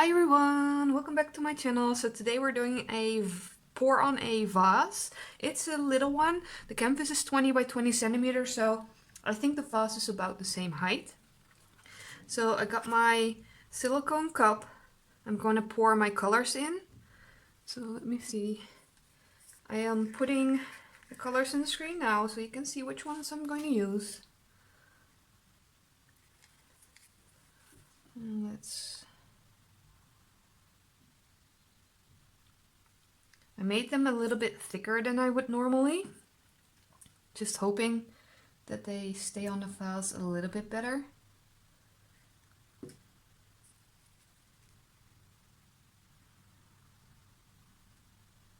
Hi everyone, welcome back to my channel. So today we're doing a pour on a vase. It's a little one. The canvas is 20 by 20 centimeters, so I think the vase is about the same height. So I got my silicone cup. I'm going to pour my colors in. So let me see. I am putting the colors in the screen now so you can see which ones I'm going to use. And I made them a little bit thicker than I would normally, just hoping that they stay on the vase a little bit better.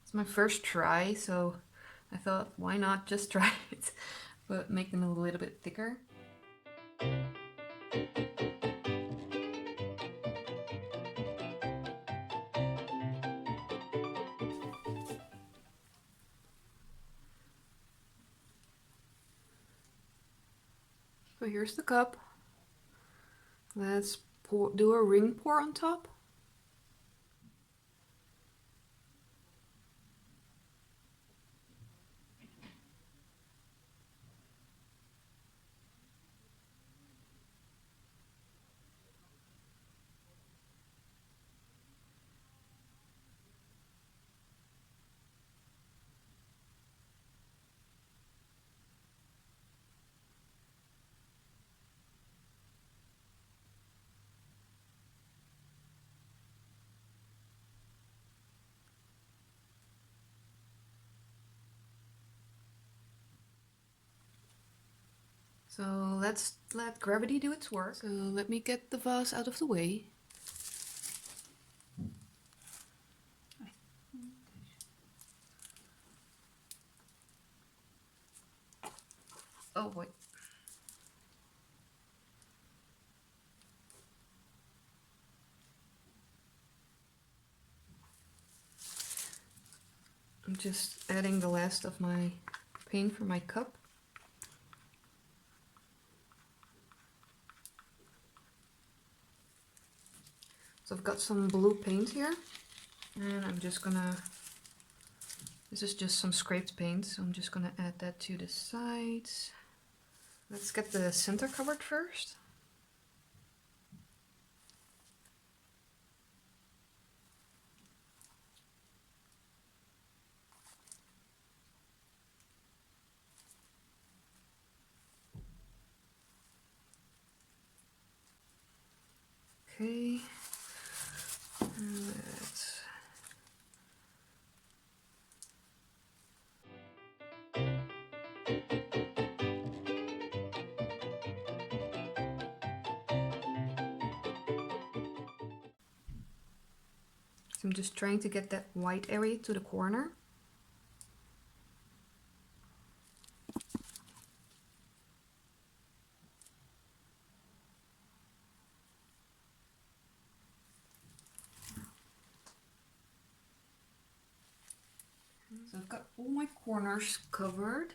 It's my first try, so I thought why not just try it, but make them a little bit thicker. So here's the cup. Let's do a ring pour on top. So let's let gravity do its work. So let me get the vase out of the way. Oh wait. I'm just adding the last of my paint for my cup. So I've got some blue paint here, and I'm just gonna, this is just some scraped paint, so I'm just gonna add that to the sides. Let's get the center covered first. Okay, let's so I'm just trying to get that white area to the corner. So I've got all my corners covered.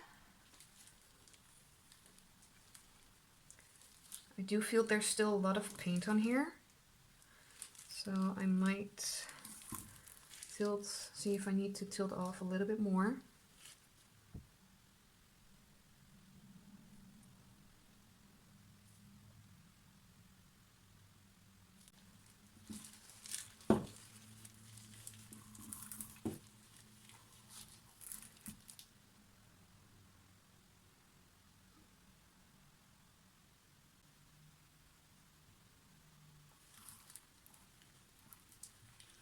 I do feel there's still a lot of paint on here, so I might see if I need to tilt off a little bit more.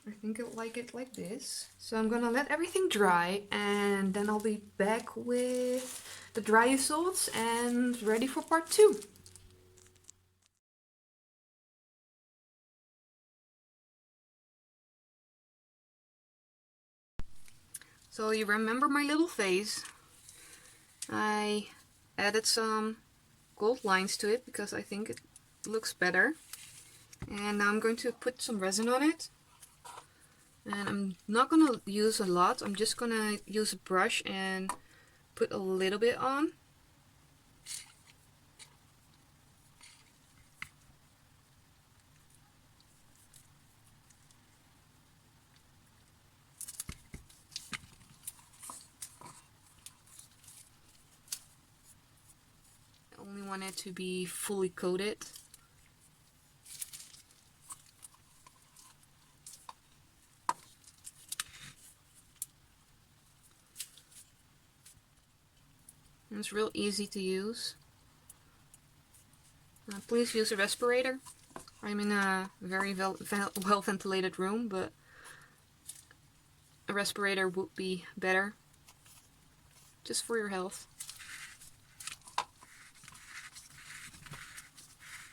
I think I like it like this. So I'm gonna let everything dry, and then I'll be back with the dry results and ready for part 2. So you remember my little vase? I added some gold lines to it because I think it looks better. And now I'm going to put some resin on it. And I'm not going to use a lot. I'm just going to use a brush and put a little bit on. want it to be fully coated. And it's real easy to use. Please use a respirator. I'm in a very well ventilated room, but a respirator would be better, just for your health.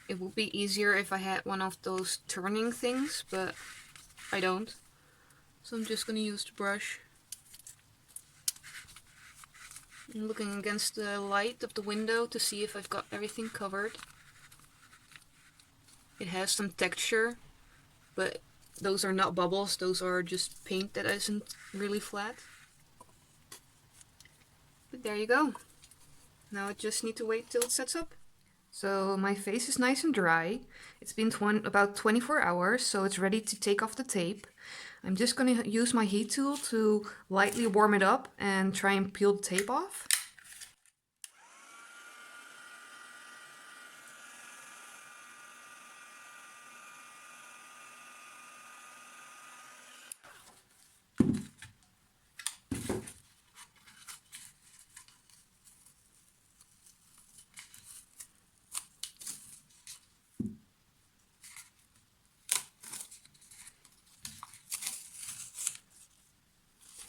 It would be easier if I had one of those turning things, but I don't. So I'm just gonna use the brush. I'm looking against the light of the window to see if I've got everything covered. It has some texture, but those are not bubbles, those are just paint that isn't really flat. But there you go. Now I just need to wait till it sets up. So my face is nice and dry. It's been about 24 hours, so it's ready to take off the tape. I'm just going to use my heat tool to lightly warm it up and try and peel the tape off.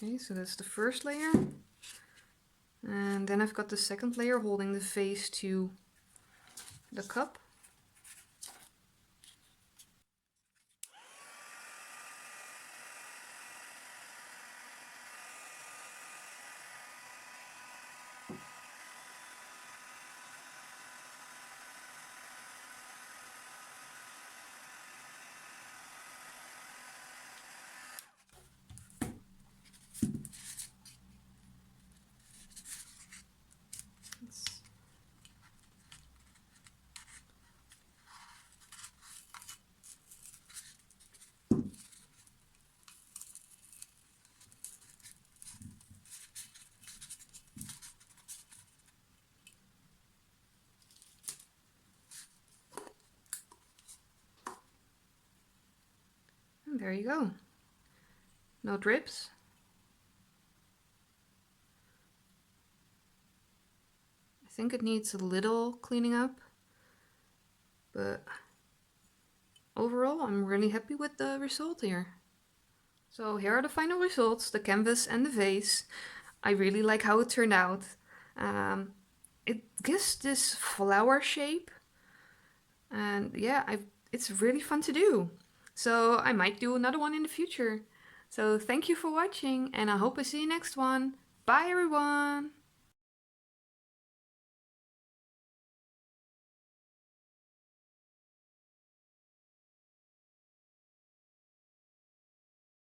Okay, so that's the first layer. And then I've got the second layer holding the face to the cup. And there you go. No drips. I think it needs a little cleaning up, but overall I'm really happy with the result here. So here are the final results, the canvas and the vase. I really like how it turned out. It gives this flower shape, and yeah, it's really fun to do. So I might do another one in the future. So thank you for watching, and I hope I see you next one. Bye everyone!